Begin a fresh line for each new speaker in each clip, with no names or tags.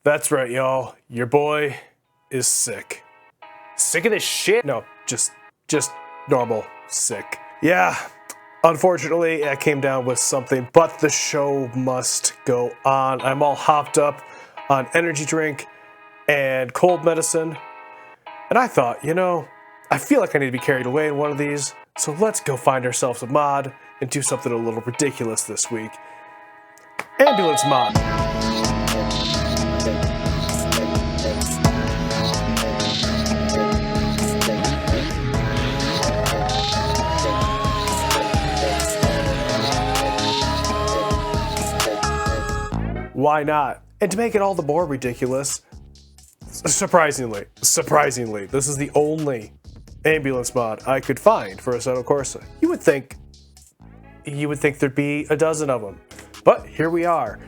That's right, y'all. Your boy is sick. Sick of this shit? No, just normal sick. Yeah, unfortunately, I came down with something, but the show must go on. I'm all hopped up on energy drink and cold medicine. And I thought, I feel like I need to be carried away in one of these. So let's go find ourselves a mod and do something a little ridiculous this week. Ambulance mod. Why not? And to make it all the more ridiculous, surprisingly, this is the only ambulance mod I could find for Assetto Corsa. You would think there'd be a dozen of them, but here we are.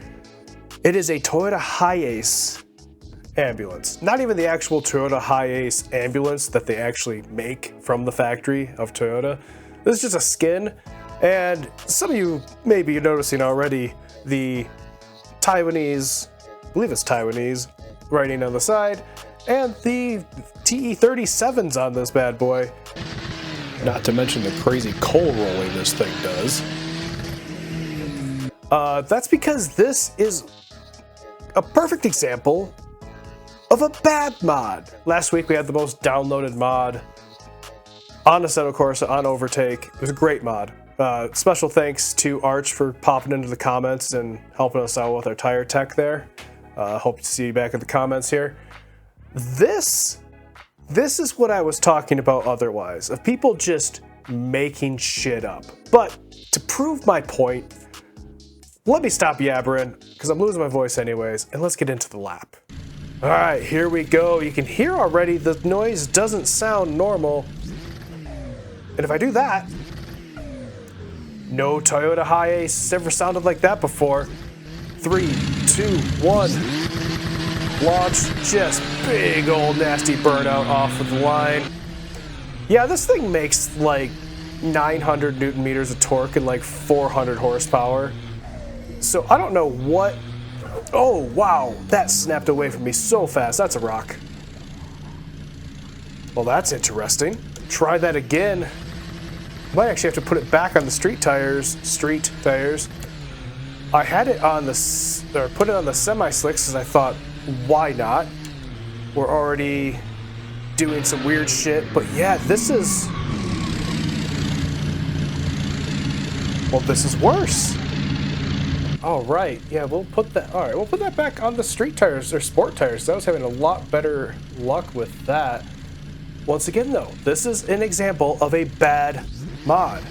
It is a Toyota Hiace Ambulance. Not even the actual Toyota Hiace Ambulance that they actually make from the factory of Toyota. This is just a skin, and some of you may be noticing already the Taiwanese, I believe it's Taiwanese, writing on the side, and the TE37s on this bad boy. Not to mention the crazy coal rolling this thing does. That's because this is a perfect example of a bad mod. Last week we had the most downloaded mod on Assetto Corsa on Overtake. It was a great mod. Special thanks to Arch for popping into the comments and helping us out with our tire tech there. Hope to see you back in the comments here. This is what I was talking about otherwise, of people just making shit up. But to prove my point, let me stop yabbering, because I'm losing my voice anyways, and let's get into the lap. All right, here we go. You can hear already the noise doesn't sound normal. And if I do that, no Toyota Hiace ever sounded like that before. 3, 2, 1. Launch, just big old nasty burnout off of the line. Yeah, this thing makes like 900 Newton meters of torque and like 400 horsepower. So I don't know what... Oh, wow, that snapped away from me so fast. That's a rock. Well, that's interesting. Try that again. Might actually have to put it back on the street tires. I had it on put it on the semi-slicks because I thought, why not? We're already doing some weird shit, but yeah, this is worse. All right, yeah, we'll put that back on the street tires or sport tires. I was having a lot better luck with that. Once again, though, this is an example of a bad mod.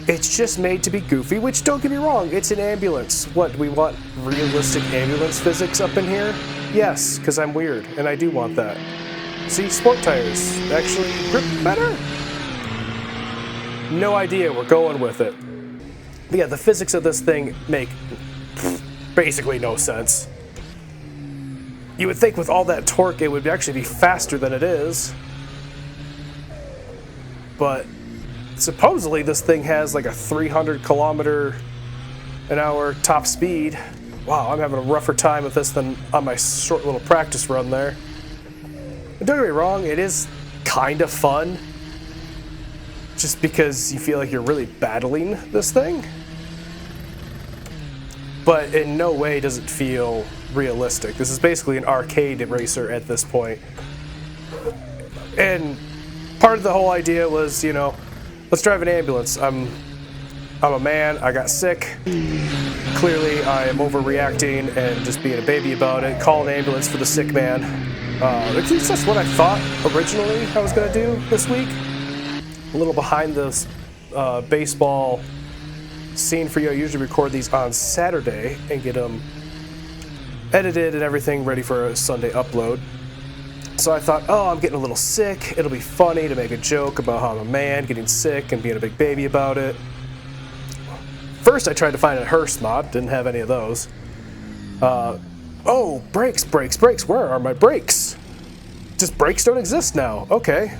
It's just made to be goofy, which, don't get me wrong, it's an ambulance. What, do we want realistic ambulance physics up in here? Yes, because I'm weird, and I do want that. See, sport tires actually grip better? No idea, we're going with it. But yeah, the physics of this thing make basically no sense. You would think with all that torque it would actually be faster than it is. But supposedly this thing has like a 300 kilometer an hour top speed. Wow, I'm having a rougher time with this than on my short little practice run there. And don't get me wrong, it is kind of fun. Just because you feel like you're really battling this thing. But in no way does it feel realistic. This is basically an arcade racer at this point. And part of the whole idea was, let's drive an ambulance. I'm a man, I got sick. Clearly I am overreacting and just being a baby about it. Call an ambulance for the sick man. At least that's what I thought originally I was gonna do this week. A little behind the baseball scene for you. I usually record these on Saturday and get them edited and everything ready for a Sunday upload. So I thought, I'm getting a little sick. It'll be funny to make a joke about how I'm a man getting sick and being a big baby about it. First, I tried to find a Hearst mod. Didn't have any of those. Brakes. Where are my brakes? Just brakes don't exist now. Okay.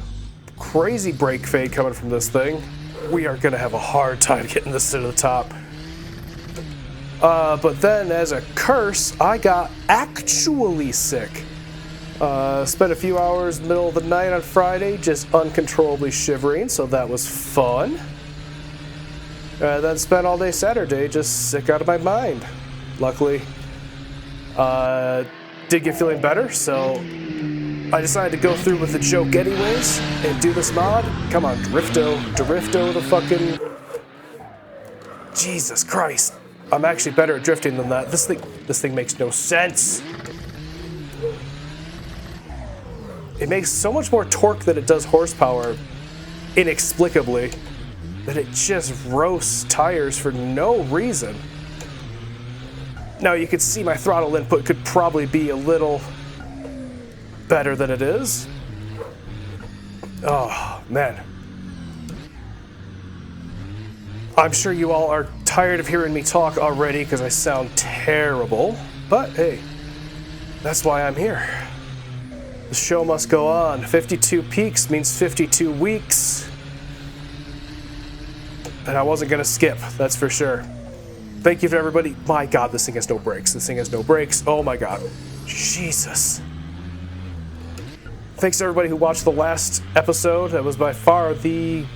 Crazy brake fade coming from this thing. We are going to have a hard time getting this to the top. But then, as a curse, I got actually sick. Spent a few hours middle of the night on Friday just uncontrollably shivering, so that was fun. Then spent all day Saturday just sick out of my mind. Luckily, did get feeling better, so I decided to go through with the joke anyways and do this mod. Come on, Drifto the fucking... Jesus Christ. I'm actually better at drifting than that. This thing makes no sense. It makes so much more torque than it does horsepower, inexplicably, that it just roasts tires for no reason. Now you can see my throttle input could probably be a little better than it is. Oh, man. I'm sure you all are tired of hearing me talk already because I sound terrible, but hey, that's why I'm here. The show must go on. 52 peaks means 52 weeks. And I wasn't going to skip, that's for sure. Thank you to everybody. My God, this thing has no brakes. This thing has no brakes. Oh my God. Jesus. Thanks to everybody who watched the last episode. That was by far the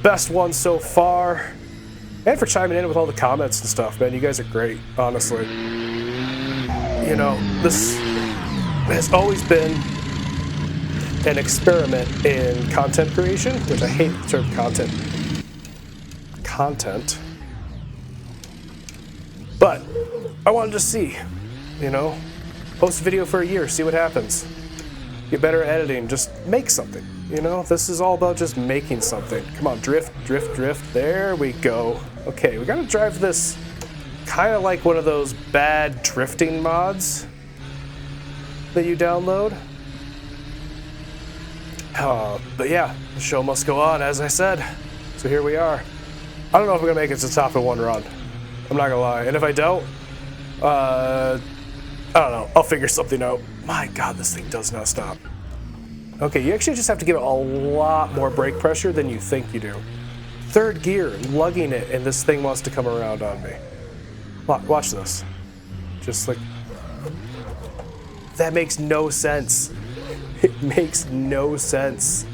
best one so far. And for chiming in with all the comments and stuff, man. You guys are great, honestly. You know, this has always been an experiment in content creation, which I hate the term content. But I wanted to see, you know, post a video for a year, see what happens. Get better at editing, just make something, you know? This is all about just making something. Come on, drift. There we go. Okay, we gotta drive this kind of like one of those bad drifting mods that you download. But yeah, the show must go on, as I said. So here we are. I don't know if we're gonna make it to the top in one run. I'm not gonna lie. And if I don't, I don't know. I'll figure something out. My God, this thing does not stop. Okay, you actually just have to give it a lot more brake pressure than you think you do. Third gear, lugging it, and this thing wants to come around on me. Watch this. Just like... That makes no sense. It makes no sense.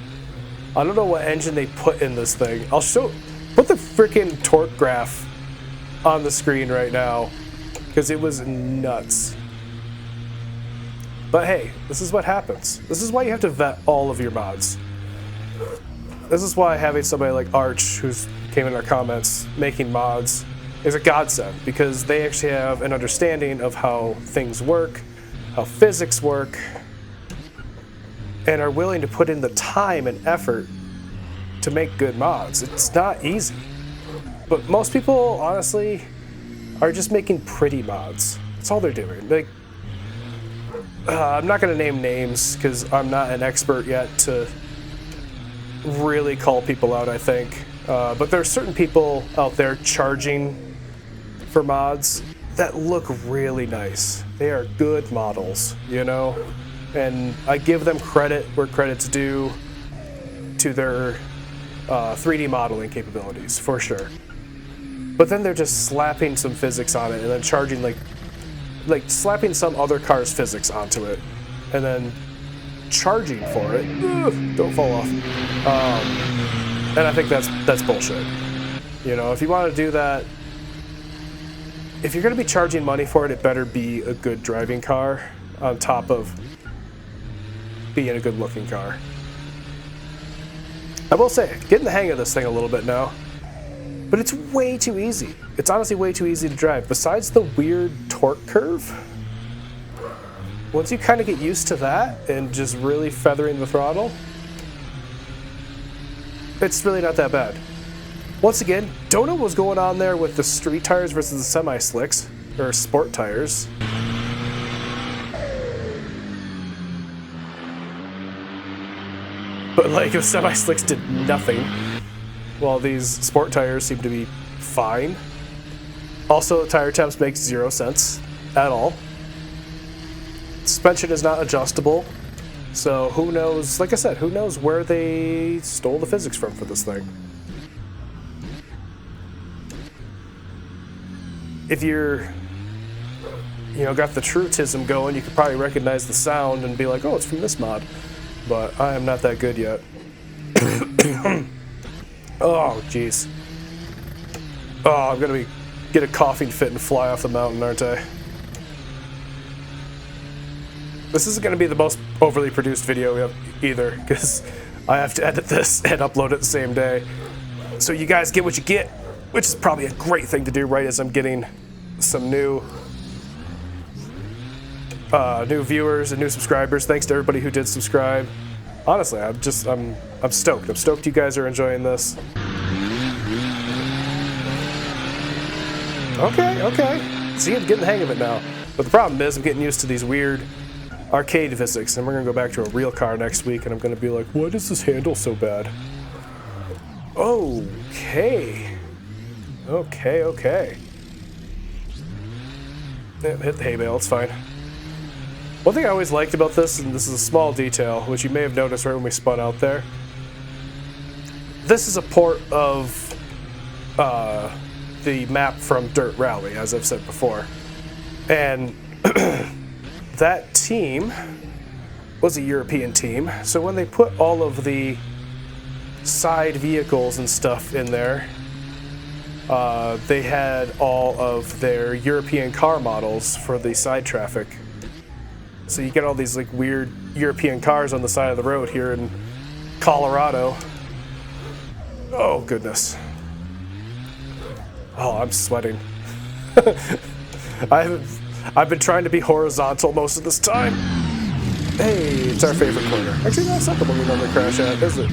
I don't know what engine they put in this thing. I'll show... Put the freaking torque graph on the screen right now, because it was nuts. But hey, this is what happens. This is why you have to vet all of your mods. This is why having somebody like Arch, who's came in our comments, making mods, is a godsend, because they actually have an understanding of how things work, how physics work, and are willing to put in the time and effort to make good mods. It's not easy. But most people, honestly, are just making pretty mods. That's all they're doing. Like, I'm not going to name names because I'm not an expert yet to really call people out, I think. But there are certain people out there charging for mods that look really nice. They are good models, you know? And I give them credit where credit's due to their 3D modeling capabilities, for sure. But then they're just slapping some physics on it and then charging like slapping some other car's physics onto it and then charging for it. Ugh, don't fall off. And I think that's bullshit. You know, if you want to do that, if you're going to be charging money for it, it better be a good driving car on top of being a good looking car. I will say, getting the hang of this thing a little bit now. But it's way too easy. It's honestly way too easy to drive. Besides the weird torque curve, once you kind of get used to that and just really feathering the throttle, it's really not that bad. Once again, don't know what's going on there with the street tires versus the semi-slicks, or sport tires. But like, the semi-slicks did nothing, while these sport tires seem to be fine. Also, the tire temps make 0 sense at all. Suspension is not adjustable, so who knows, like I said, who knows where they stole the physics from for this thing. if you're, you know, got the trutism going, you could probably recognize the sound and be like, oh, it's from this mod. But I am not that good yet. Oh, jeez. Oh, I'm gonna get a coughing fit and fly off the mountain, aren't I? This isn't gonna be the most overly produced video either, because I have to edit this and upload it the same day. So you guys get what you get, which is probably a great thing to do right as I'm getting some new viewers and new subscribers. Thanks to everybody who did subscribe. Honestly, I'm stoked. I'm stoked you guys are enjoying this. Okay. See, I'm getting the hang of it now. But the problem is I'm getting used to these weird arcade physics, and we're gonna go back to a real car next week, and I'm gonna be like, why does this handle so bad? Okay. Yeah, hit the hay bale, it's fine. One thing I always liked about this, and this is a small detail, which you may have noticed right when we spun out there, this is a port of the map from Dirt Rally, as I've said before. And that team was a European team, so when they put all of the side vehicles and stuff in there, they had all of their European car models for the side traffic. So you get all these like weird European cars on the side of the road here in Colorado. Oh goodness. Oh, I'm sweating. I've been trying to be horizontal most of this time. Hey, it's our favorite corner. Actually, that's not the one we normally crash at, is it?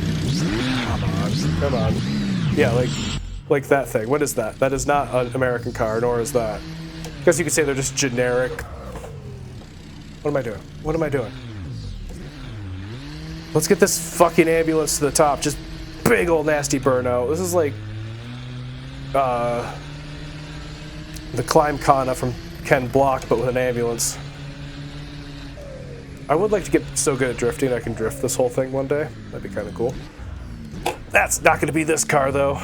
Come on. Yeah, like that thing. What is that? That is not an American car, nor is that. I guess you could say they're just generic. What am I doing? What am I doing? Let's get this fucking ambulance to the top. Just big old nasty burnout. This is like the Climb Kana from Ken Block, but with an ambulance. I would like to get so good at drifting I can drift this whole thing one day. That'd be kind of cool. That's not going to be this car, though.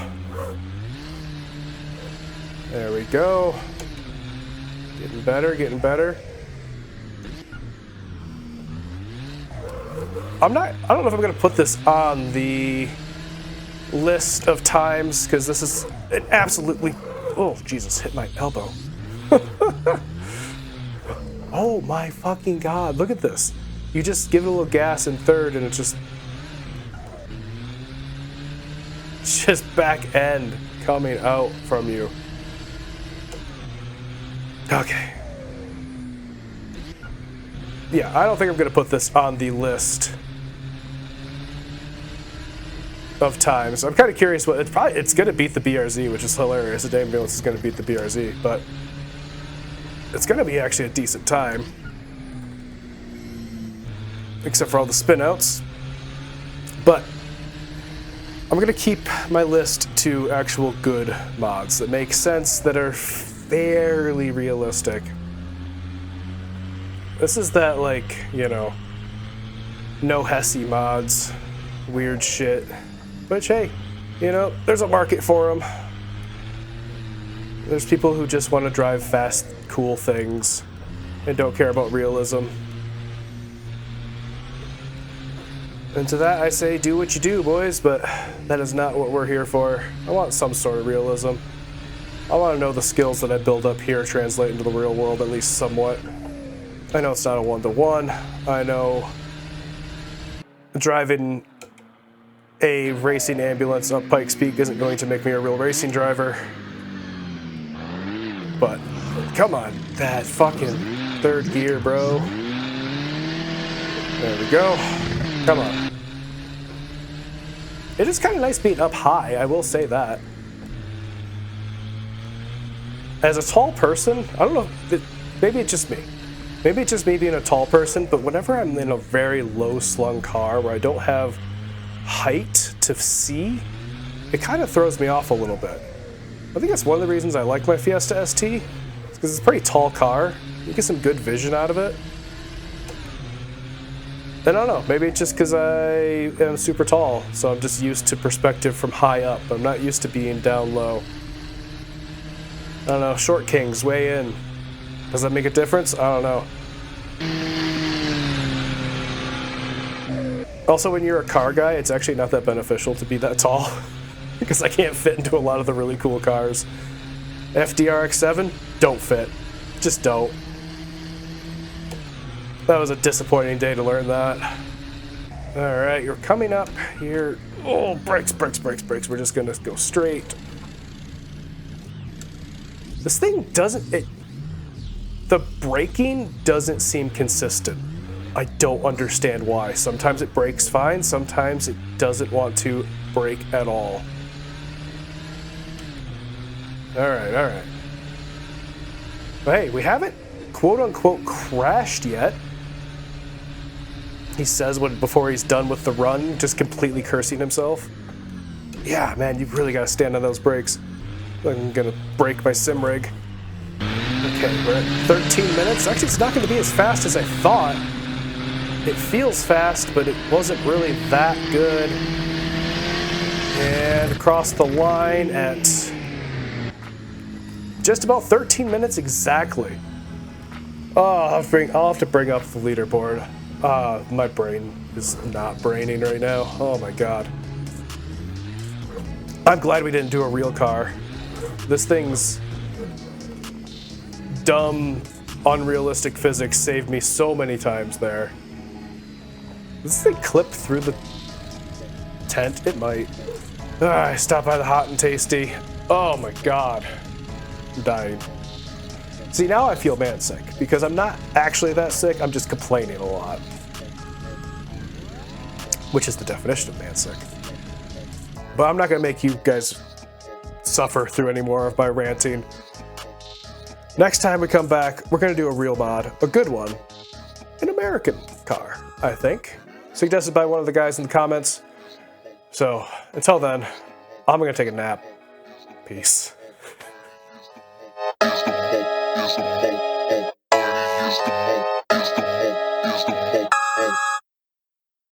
There we go. Getting better, getting better. I don't know if I'm going to put this on the list of times, because this is an absolutely... Oh, Jesus, hit my elbow. Oh my fucking god, look at this. You just give it a little gas in third and it's just back end coming out from you. Okay. Yeah, I don't think I'm going to put this on the list of times. I'm kind of curious what it's going to beat the BRZ, which is hilarious. The ambulance is going to beat the BRZ, but it's going to be actually a decent time, except for all the spin outs. But I'm going to keep my list to actual good mods that make sense, that are fairly realistic. This is that, like, you know, no Hiace mods, weird shit. Which, hey, you know, there's a market for them. There's people who just want to drive fast, cool things and don't care about realism. And to that I say, do what you do, boys, but that is not what we're here for. I want some sort of realism. I want to know the skills that I build up here translate into the real world, at least somewhat. I know it's not a one-to-one. I know driving a racing ambulance up Pikes Peak isn't going to make me a real racing driver. But, come on, that fucking third gear, bro. There we go. Come on. It is kind of nice being up high, I will say that. As a tall person, I don't know, maybe it's just me. Maybe it's just me being a tall person, but whenever I'm in a very low-slung car where I don't have height to see, it kind of throws me off a little bit. I think that's one of the reasons I like my Fiesta ST, because it's a pretty tall car. You get some good vision out of it. And I don't know, maybe it's just because I am super tall, so I'm just used to perspective from high up. I'm not used to being down low. I don't know, short kings, weigh in. Does that make a difference? I don't know. Also, when you're a car guy, it's actually not that beneficial to be that tall because I can't fit into a lot of the really cool cars. FDRX7, don't fit. Just don't. That was a disappointing day to learn that. Alright, you're coming up here. Oh, brakes, brakes, brakes, brakes. We're just gonna go straight. This thing doesn't... The braking doesn't seem consistent. I don't understand why. Sometimes it brakes fine, sometimes it doesn't want to brake at all. Alright, alright. But hey, we haven't quote-unquote crashed yet. He says before he's done with the run, just completely cursing himself. Yeah, man, you really gotta stand on those brakes. I'm gonna break my sim rig. Okay, we're at 13 minutes. Actually, it's not gonna be as fast as I thought. It feels fast, but it wasn't really that good. And across the line at just about 13 minutes exactly. Oh, I'll have to bring up the leaderboard. My brain is not braining right now. Oh my god. I'm glad we didn't do a real car. This thing's dumb, unrealistic physics saved me so many times there. Does this thing clip through the tent? It might. I stopped by the Hot and Tasty. Oh my god. I'm dying. See, now I feel man sick, because I'm not actually that sick, I'm just complaining a lot. Which is the definition of man sick. But I'm not going to make you guys suffer through any more of my ranting. Next time we come back, we're going to do a real mod, a good one, an American car, I think. Suggested by one of the guys in the comments. So, until then, I'm going to take a nap. Peace.